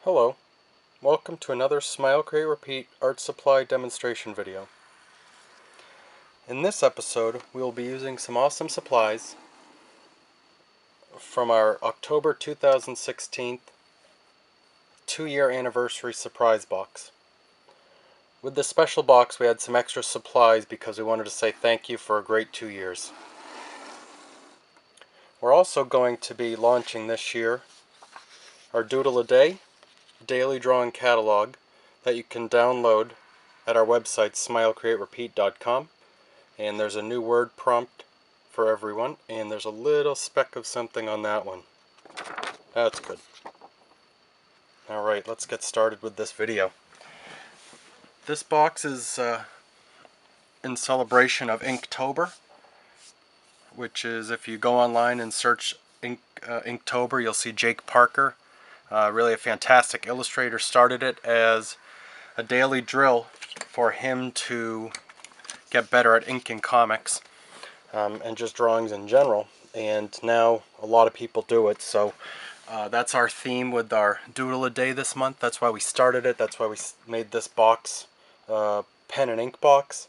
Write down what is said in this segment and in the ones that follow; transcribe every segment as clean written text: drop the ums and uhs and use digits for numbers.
Hello, welcome to another Smile Create Repeat art supply demonstration video. In this episode, we will be using some awesome supplies from our October 2016 2-year anniversary surprise box. With this special box, we had some extra supplies because we wanted to say thank you for a great 2 years. We're also going to be launching this year our Doodle a Day daily drawing catalog that you can download at our website smilecreaterepeat.com, and there's a new word prompt for everyone, and there's a little speck of something on that one. That's good. Alright, let's get started with this video. This box is in celebration of Inktober, which is, if you go online and search Inktober, you'll see Jake Parker. Really a fantastic illustrator. Started it as a daily drill for him to get better at inking comics and just drawings in general, and now a lot of people do it. So that's our theme with our Doodle a Day this month. That's why we started it. That's why we made this box, pen and ink box,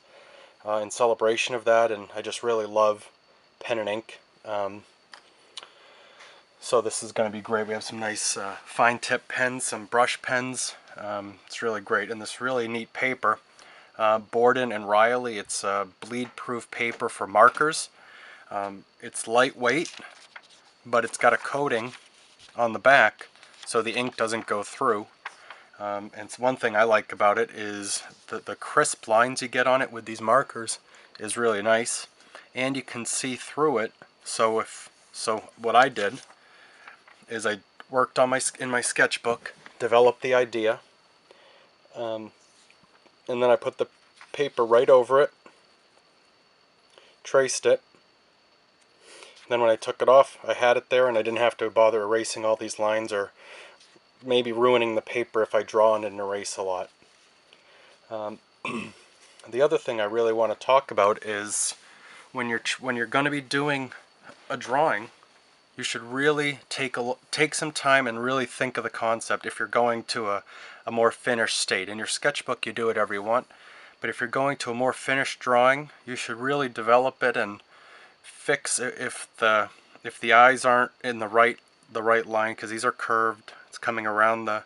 in celebration of that. And I just really love pen and ink. So this is going to be great. We have some nice fine tip pens, some brush pens. It's really great, and this really neat paper. Borden and Riley. It's bleed-proof paper for markers. It's lightweight, but it's got a coating on the back so the ink doesn't go through. And it's one thing I like about it is the crisp lines you get on it with these markers is really nice, and you can see through it. So what I did is I worked on in my sketchbook, developed the idea, and then I put the paper right over it, traced it. Then when I took it off, I had it there, and I didn't have to bother erasing all these lines or maybe ruining the paper if I draw on it and erase a lot. The other thing I really want to talk about is when you're going to be doing a drawing, you should really take some time and really think of the concept. If you're going to a more finished state, in your sketchbook you do whatever you want, but if you're going to a more finished drawing, you should really develop it and fix it if the eyes aren't in the right line, because these are curved. It's coming around the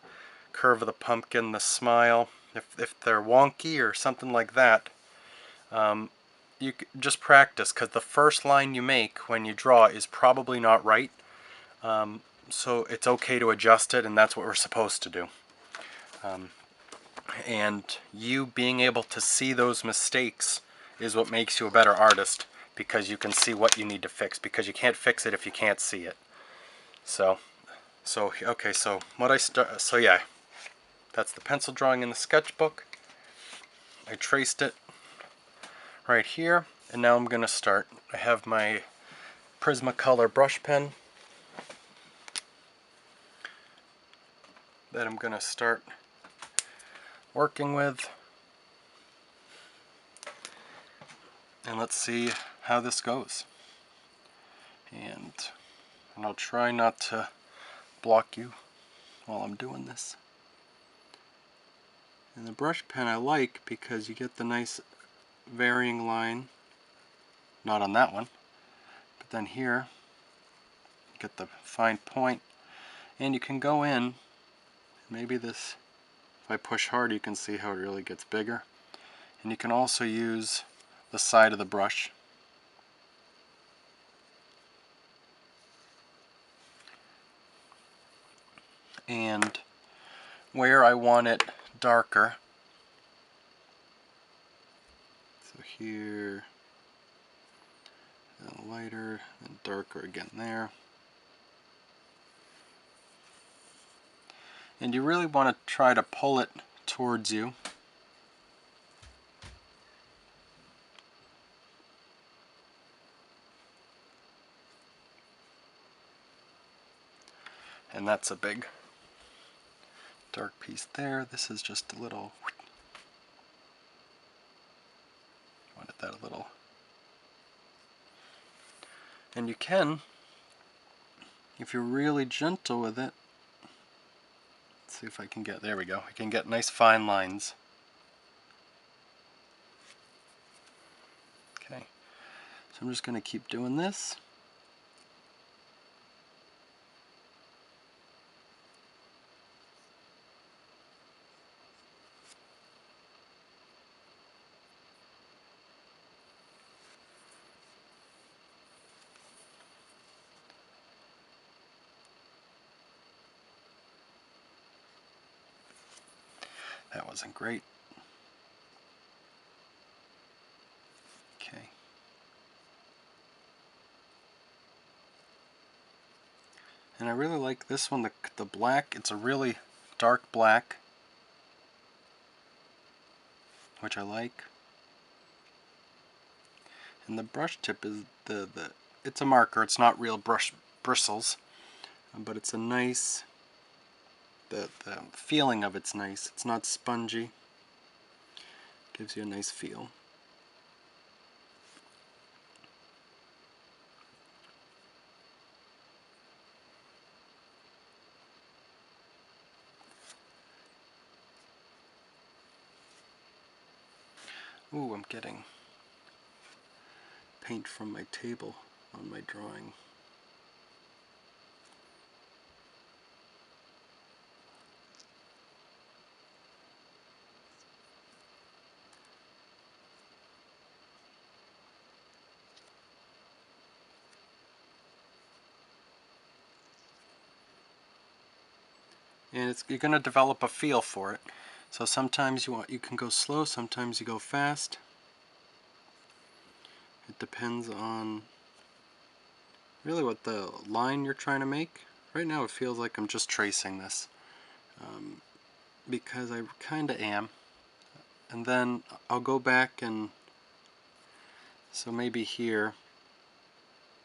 curve of the pumpkin, the smile. If they're wonky or something like that, you just practice, because the first line you make when you draw is probably not right. So it's okay to adjust it, and that's what we're supposed to do. And you being able to see those mistakes is what makes you a better artist, because you can see what you need to fix, because you can't fix it if you can't see it. So yeah, that's the pencil drawing in the sketchbook. I traced it right here, and now I'm going to start. I have my Prismacolor Brush Pen that I'm going to start working with, and let's see how this goes. And I'll try not to block you while I'm doing this. And the brush pen I like because you get the nice varying line, not on that one, but then here you get the fine point, and you can go in, maybe this, if I push hard, you can see how it really gets bigger. And you can also use the side of the brush. And where I want it darker, so here, and lighter, and darker again there. And you really want to try to pull it towards you. And that's a big dark piece there. This is just a little, wanted that a little. And you can, if you're really gentle with it, let's see if I can get, there we go, I can get nice fine lines. Okay, so I'm just going to keep doing this. That wasn't great. Okay. And I really like this one, the black. It's a really dark black, which I like. And the brush tip is it's a marker. It's not real brush bristles, but it's a nice. The feeling of it's nice. It's not spongy. Gives you a nice feel. Ooh, I'm getting paint from my table on my drawing. And you're going to develop a feel for it. So sometimes you can go slow, sometimes you go fast. It depends on really what the line you're trying to make. Right now it feels like I'm just tracing this because I kind of am. And then I'll go back and so maybe here,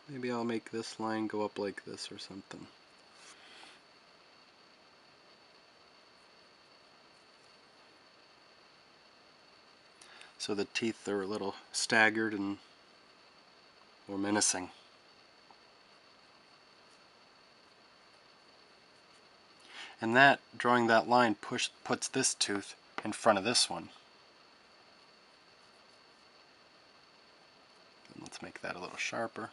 maybe I'll make this line go up like this or something. So the teeth are a little staggered and more menacing. And that, drawing that line, puts this tooth in front of this one. And let's make that a little sharper.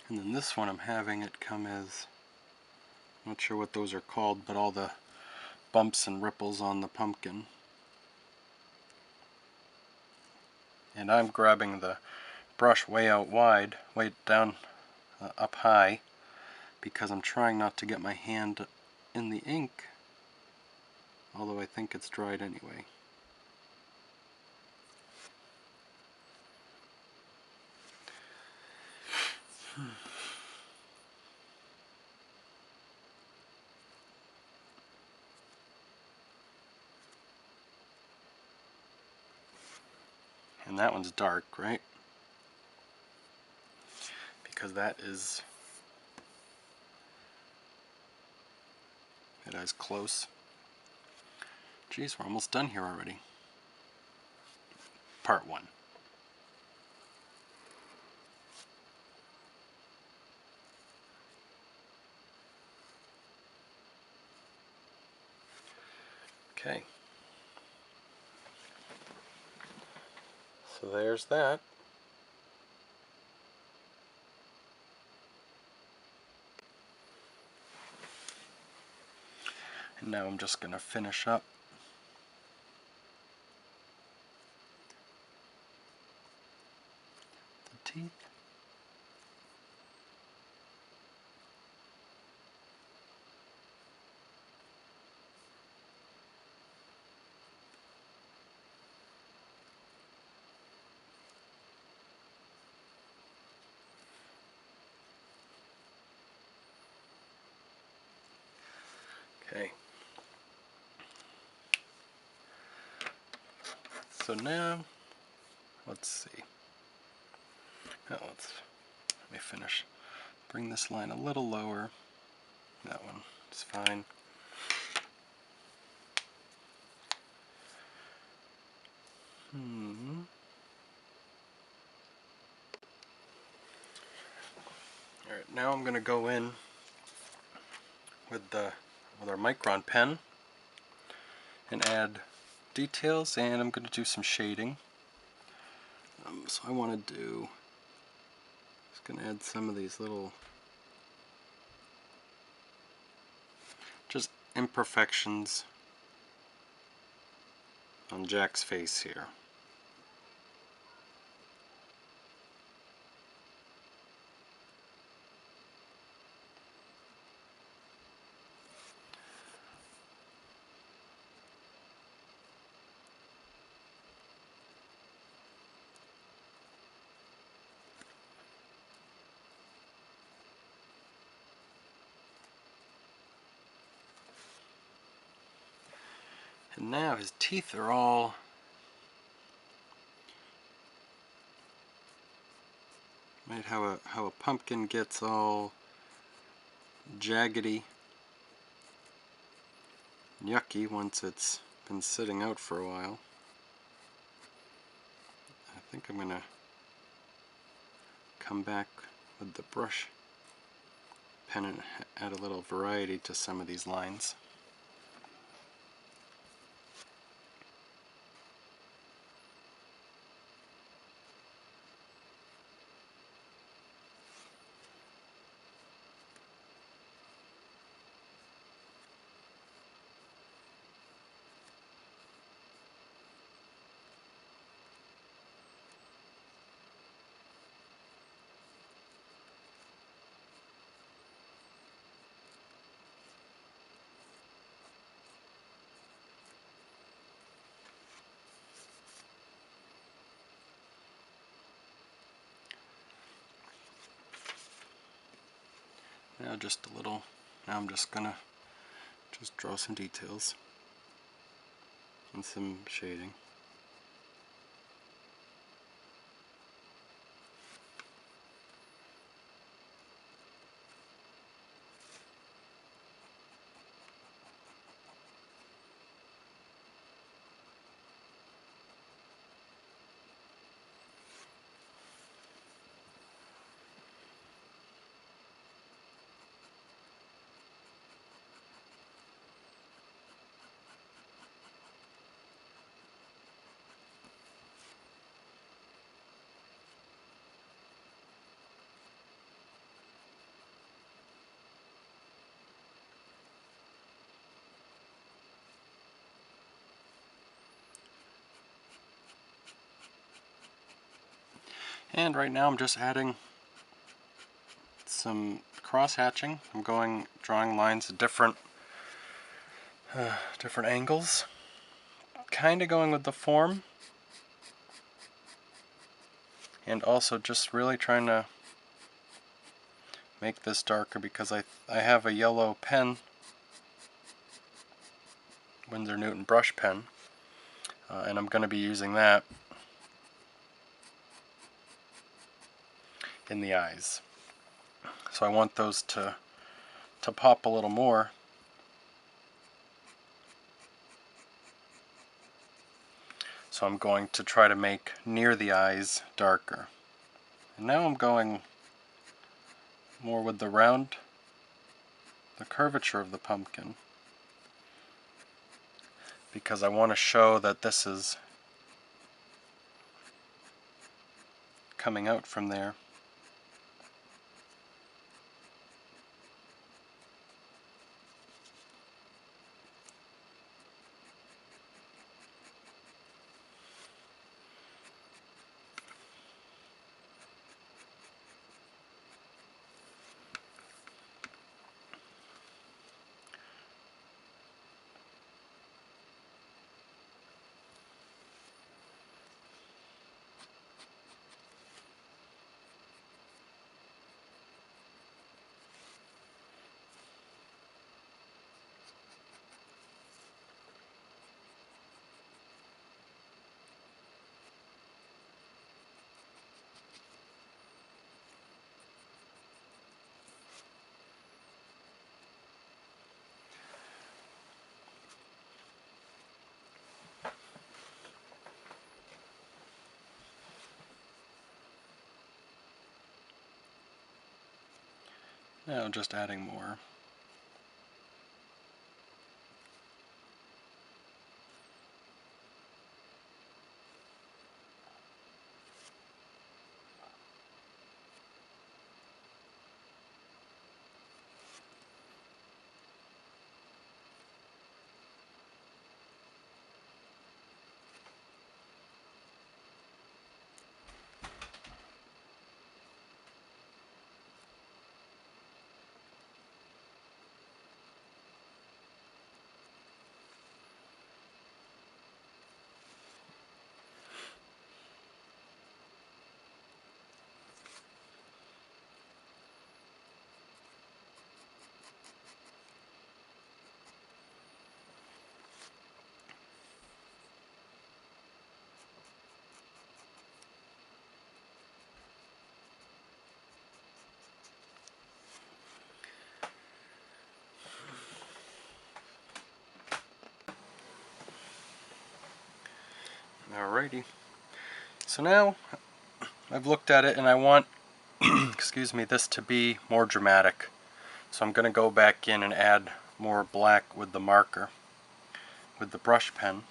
And then this one I'm having it come as, I'm not sure what those are called, but all the bumps and ripples on the pumpkin. And I'm grabbing the brush way out wide, way down up high, because I'm trying not to get my hand in the ink, although I think it's dried anyway. And that one's dark, right? Because that is close. Geez, we're almost done here already. Part 1. Okay. So there's that. And now I'm just going to finish up the teeth. Okay. So now, let's see. Let me finish. Bring this line a little lower. That one is fine. now I'm going to go in with our Micron pen and add details, and I'm going to do some shading. So I want to do, just going to add some of these little just imperfections on Jack's face here. And now his teeth are all right, how a pumpkin gets all jaggedy, yucky once it's been sitting out for a while. I think I'm going to come back with the brush pen and add a little variety to some of these lines. Now just a little, now I'm just gonna draw some details and some shading. And right now I'm just adding some cross hatching. I'm drawing lines at different angles, kind of going with the form, and also just really trying to make this darker because I have a yellow pen, Winsor Newton Brush Pen, and I'm going to be using that in the eyes. So I want those to pop a little more. So I'm going to try to make near the eyes darker. And now I'm going more with the curvature of the pumpkin, because I want to show that this is coming out from there. Now just adding more. Alrighty. So now I've looked at it and I want excuse me, this to be more dramatic. So I'm going to go back in and add more black with the marker, with the brush pen.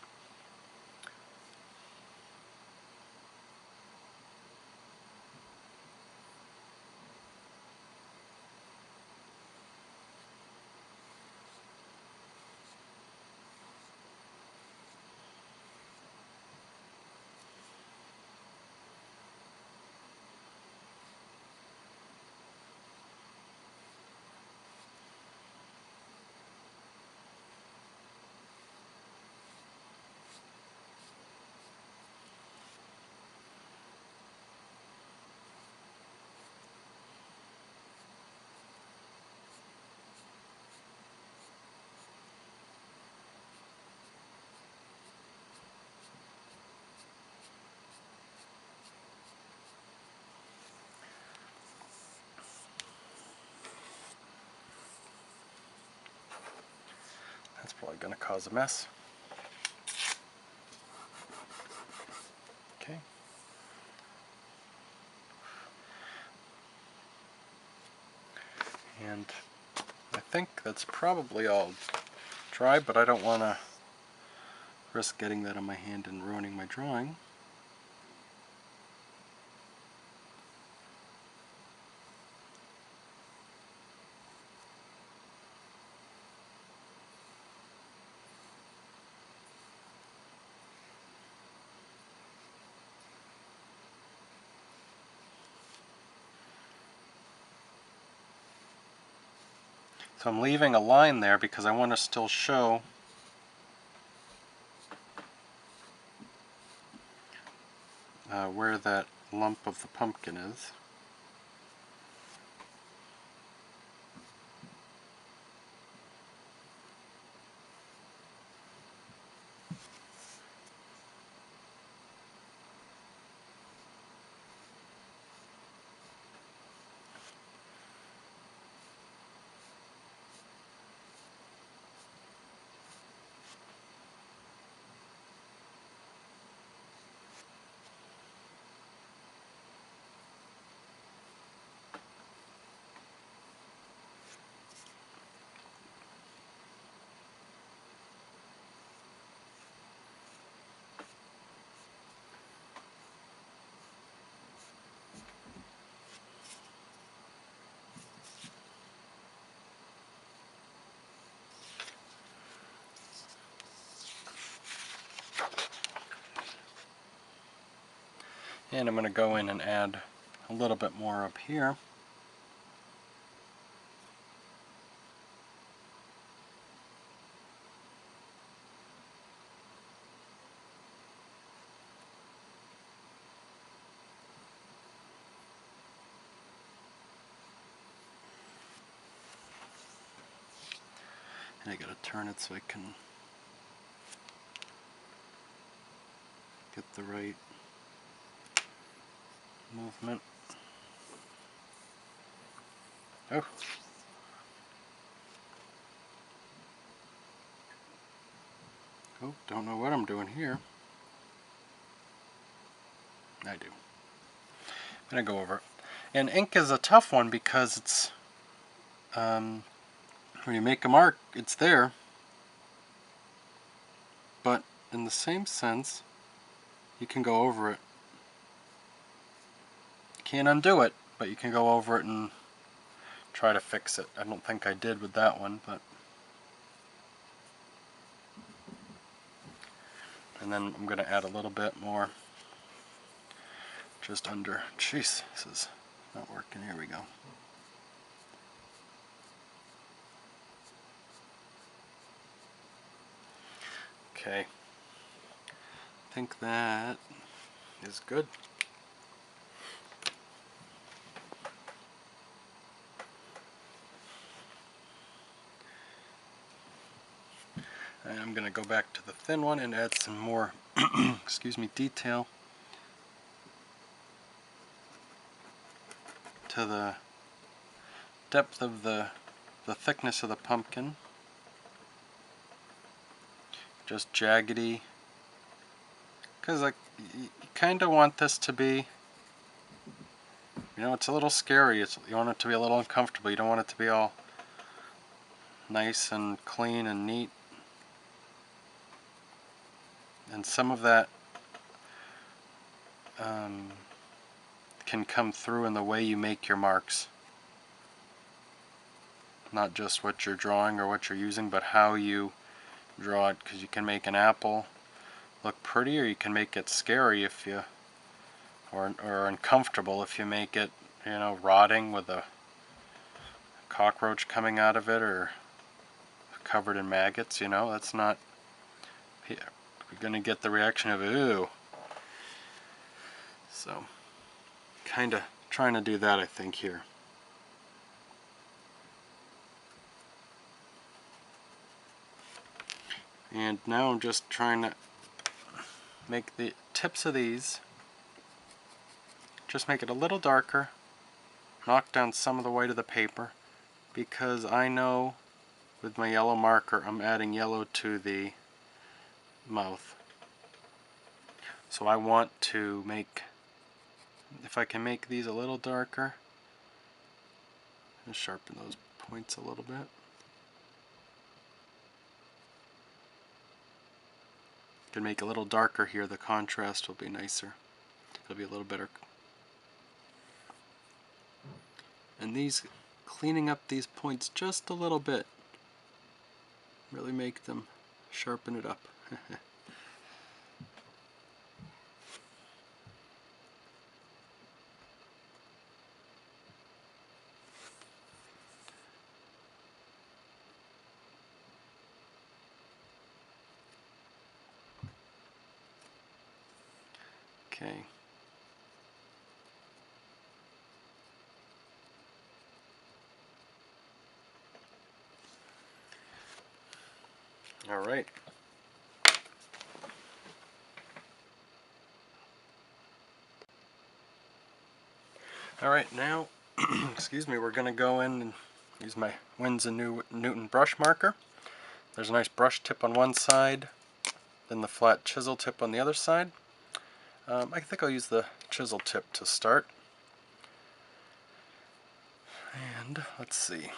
That's probably going to cause a mess. Okay. And I think that's probably all dry, but I don't want to risk getting that on my hand and ruining my drawing. So I'm leaving a line there because I want to still show where that lump of the pumpkin is. And I'm going to go in and add a little bit more up here. And I got to turn it so I can get the right movement. Oh. Oh, don't know what I'm doing here. I do. I'm going to go over it. And ink is a tough one because it's when you make a mark, it's there, but in the same sense, you can go over it. You can't undo it, but you can go over it and try to fix it. I don't think I did with that one, but... And then I'm going to add a little bit more just under. Jeez, this is not working. Here we go. Okay, I think that is good. And I'm going to go back to the thin one and add some more excuse me, detail to the depth of the thickness of the pumpkin. Just jaggedy, because like you kind of want this to be, you know, it's a little scary. You want it to be a little uncomfortable. You don't want it to be all nice and clean and neat. And some of that can come through in the way you make your marks. Not just what you're drawing or what you're using, but how you draw it, because you can make an apple look pretty, or you can make it scary if you, or uncomfortable if you make it, you know, rotting with a cockroach coming out of it, or covered in maggots. You know, that's not, you're gonna get the reaction of ooh. So kind of trying to do that, I think, here. And now I'm just trying to make the tips of these, just make it a little darker, knock down some of the white of the paper, because I know with my yellow marker I'm adding yellow to the mouth. So I want to make, if I can make these a little darker, and sharpen those points a little bit. Can make a little darker here, the contrast will be nicer. It'll be a little better. And these, cleaning up these points just a little bit, really make them sharpen it up. Okay. All right. All right, now, excuse me, we're going to go in and use my Winsor Newton brush marker. There's a nice brush tip on one side, then the flat chisel tip on the other side. I think I'll use the chisel tip to start. And let's see.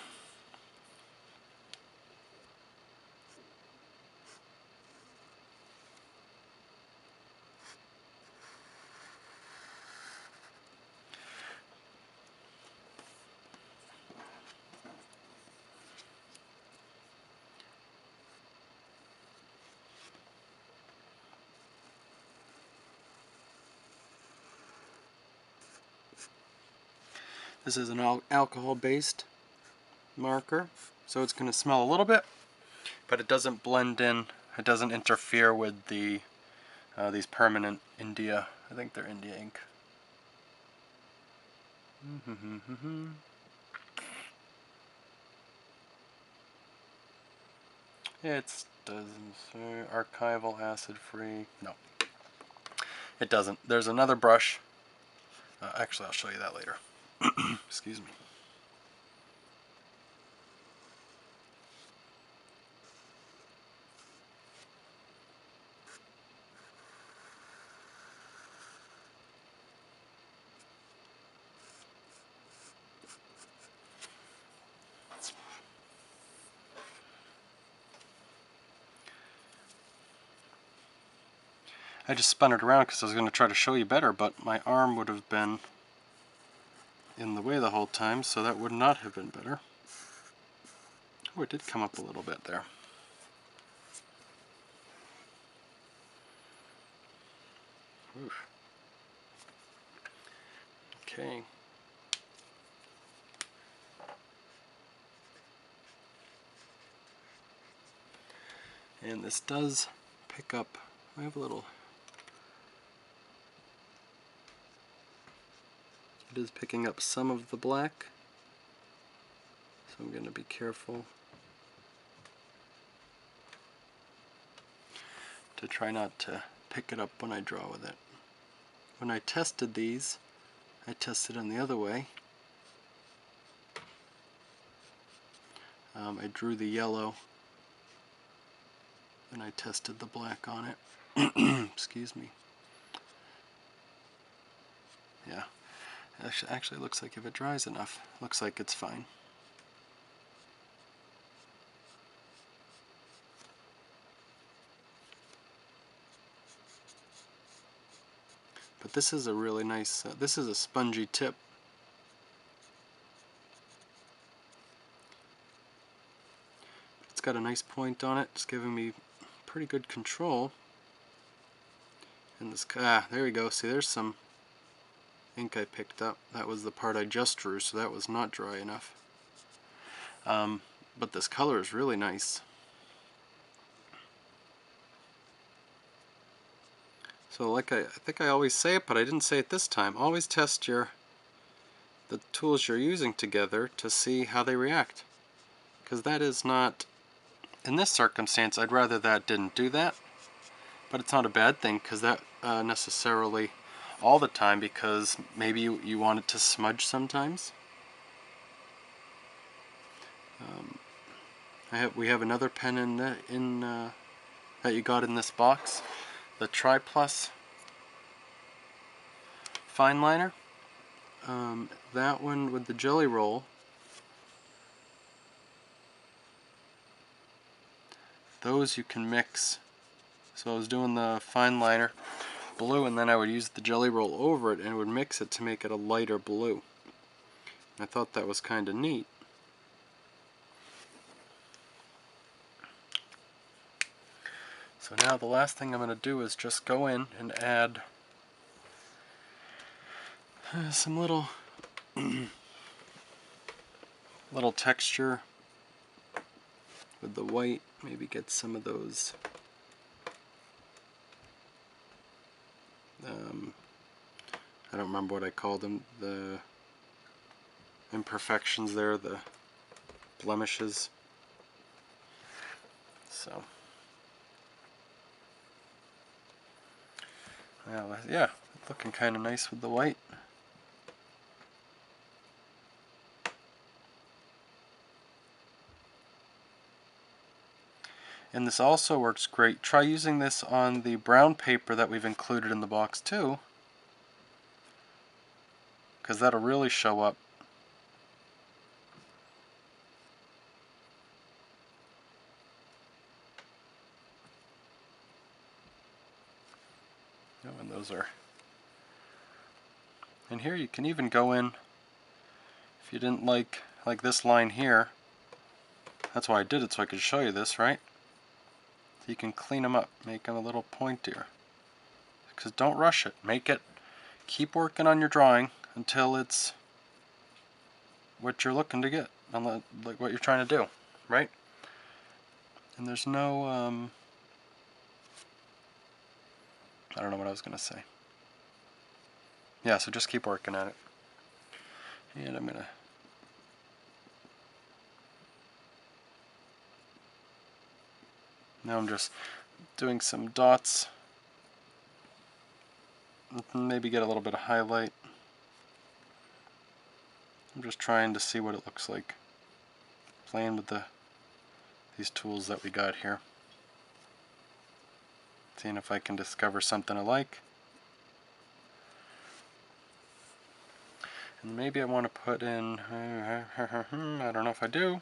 This is an alcohol-based marker, so it's going to smell a little bit, but it doesn't blend in. It doesn't interfere with the these permanent India. I think they're India ink. It doesn't say archival acid-free. No, it doesn't. There's another brush. Actually, I'll show you that later. Excuse me. I just spun it around because I was going to try to show you better, but my arm would have been in the way the whole time, so that would not have been better. Oh, it did come up a little bit there. Oof. Okay. And this does pick up, I have a little, it is picking up some of the black, so I'm going to be careful to try not to pick it up when I draw with it. When I tested these, I tested them the other way. I drew the yellow and I tested the black on it. Excuse me. Yeah, actually looks like if it dries enough, looks like it's fine. But this is a really nice, this is a spongy tip. It's got a nice point on it, it's giving me pretty good control. And this, there we go, see there's some ink I picked up. That was the part I just drew, so that was not dry enough. But this color is really nice. So like I think I always say it, but I didn't say it this time, always test the tools you're using together to see how they react. Because that is not, in this circumstance, I'd rather that didn't do that. But it's not a bad thing, because that necessarily all the time, because maybe you want it to smudge sometimes. We have another pen in that you got in this box, the Plus Fineliner. That one with the jelly roll, those you can mix. So I was doing the Fineliner blue, and then I would use the jelly roll over it and would mix it to make it a lighter blue. I thought that was kind of neat. So now the last thing I'm going to do is just go in and add some little texture with the white. Maybe get some of those I don't remember what I called them, the imperfections there, the blemishes. So yeah, looking kind of nice with the white. And this also works great. Try using this on the brown paper that we've included in the box too, because that'll really show up. Oh, and those are, and here you can even go in, if you didn't like this line here, that's why I did it, so I could show you this, right? So you can clean them up, make them a little pointier. Because don't rush it, keep working on your drawing until it's what you're looking to get, like what you're trying to do, right? And there's no, I don't know what I was going to say. Yeah, so just keep working at it. And I'm going to now I'm just doing some dots. Maybe get a little bit of highlight. I'm just trying to see what it looks like. Playing with these tools that we got here. Seeing if I can discover something I like. And maybe I want to put in, I don't know if I do.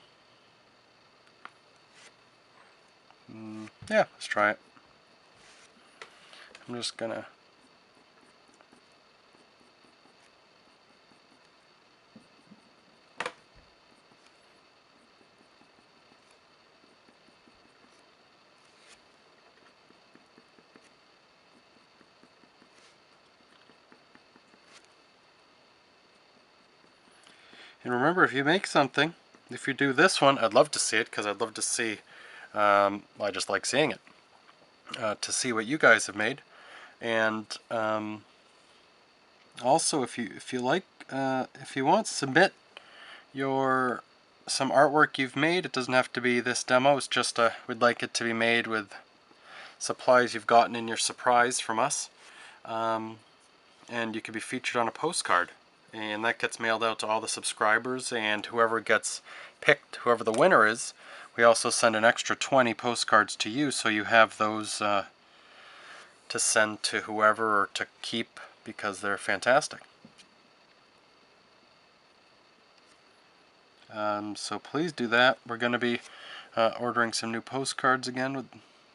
Yeah, let's try it. I'm just gonna and remember, if you make something, if you do this one, I'd love to see it, because I'd love to see, I just like seeing it, to see what you guys have made. And also, if you like, if you want, submit some artwork you've made. It doesn't have to be this demo. It's just we'd like it to be made with supplies you've gotten in your surprise from us, and you could be featured on a postcard, and that gets mailed out to all the subscribers, and whoever gets picked, whoever the winner is, we also send an extra 20 postcards to you, so you have those to send to whoever or to keep, because they're fantastic. So please do that. We're going to be ordering some new postcards again with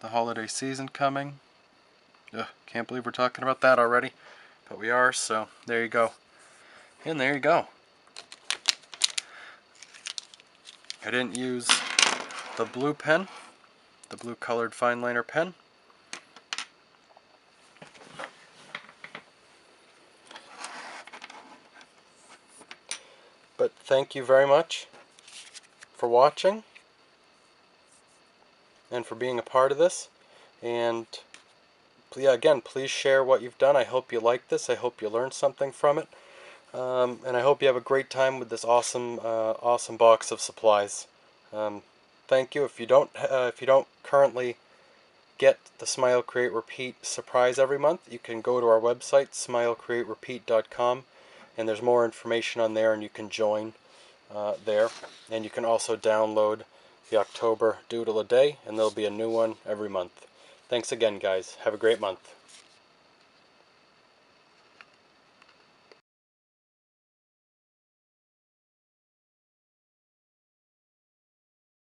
the holiday season coming. Ugh, can't believe we're talking about that already, but we are, so there you go. And there you go. I didn't use the blue pen, the blue colored fineliner pen. But thank you very much for watching and for being a part of this. And yeah, again, please share what you've done. I hope you like this. I hope you learned something from it. And I hope you have a great time with this awesome box of supplies. Thank you. If you don't currently get the Smile Create Repeat surprise every month, you can go to our website, smilecreaterepeat.com, and there's more information on there, and you can join there. And you can also download the October Doodle a Day, and there'll be a new one every month. Thanks again, guys. Have a great month.